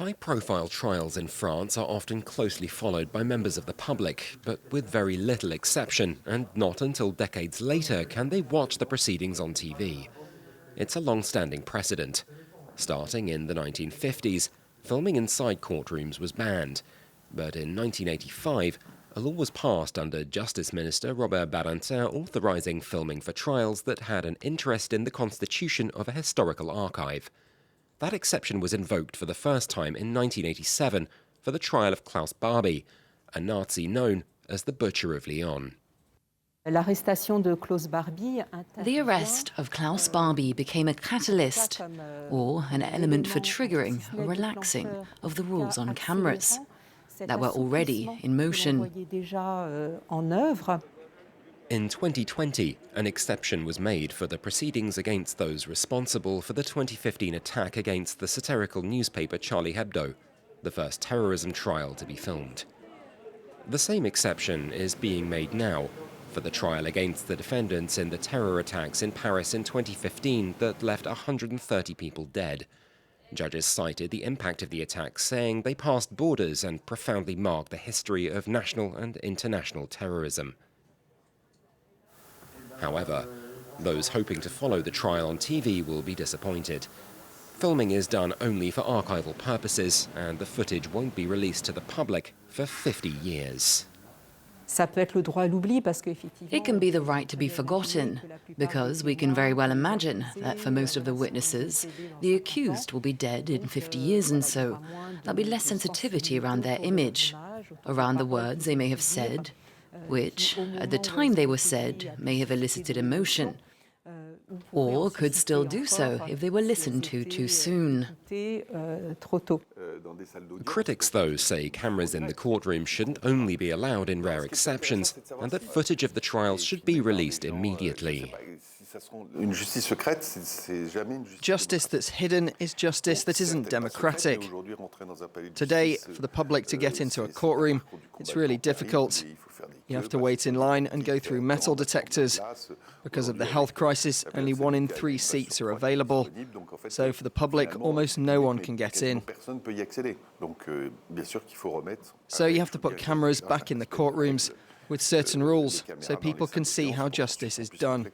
High-profile trials in France are often closely followed by members of the public, but with very little exception, and not until decades later can they watch the proceedings on TV. It's a long-standing precedent. Starting in the 1950s, filming inside courtrooms was banned, but in 1985, a law was passed under Justice Minister Robert Badinter authorizing filming for trials that had an interest in the constitution of a historical archive. That exception was invoked for the first time in 1987 for the trial of Klaus Barbie, a Nazi known as the Butcher of Lyon. The arrest of Klaus Barbie became a catalyst, or an element for triggering or relaxing of the rules on cameras that were already in motion. In 2020, an exception was made for the proceedings against those responsible for the 2015 attack against the satirical newspaper Charlie Hebdo, the first terrorism trial to be filmed. The same exception is being made now for the trial against the defendants in the terror attacks in Paris in 2015 that left 130 people dead. Judges cited the impact of the attacks, saying they passed borders and profoundly marked the history of national and international terrorism. However, those hoping to follow the trial on TV will be disappointed. Filming is done only for archival purposes, and the footage won't be released to the public for 50 years. It can be the right to be forgotten, because we can very well imagine that for most of the witnesses, the accused will be dead in 50 years, and so there'll be less sensitivity around their image, around the words they may have said, which, at the time they were said, may have elicited emotion, or could still do so if they were listened to too soon. Critics, though, say cameras in the courtroom shouldn't only be allowed in rare exceptions, and that footage of the trials should be released immediately. Justice that's hidden is justice that isn't democratic. Today, for the public to get into a courtroom, it's really difficult. You have to wait in line and go through metal detectors. Because of the health crisis, only 1 in 3 seats are available. So for the public, almost no one can get in. So you have to put cameras back in the courtrooms with certain rules, so people can see how justice is done.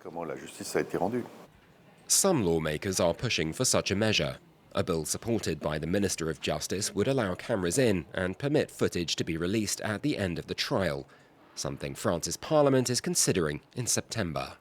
Some lawmakers are pushing for such a measure. A bill supported by the Minister of Justice would allow cameras in and permit footage to be released at the end of the trial, something France's Parliament is considering in September.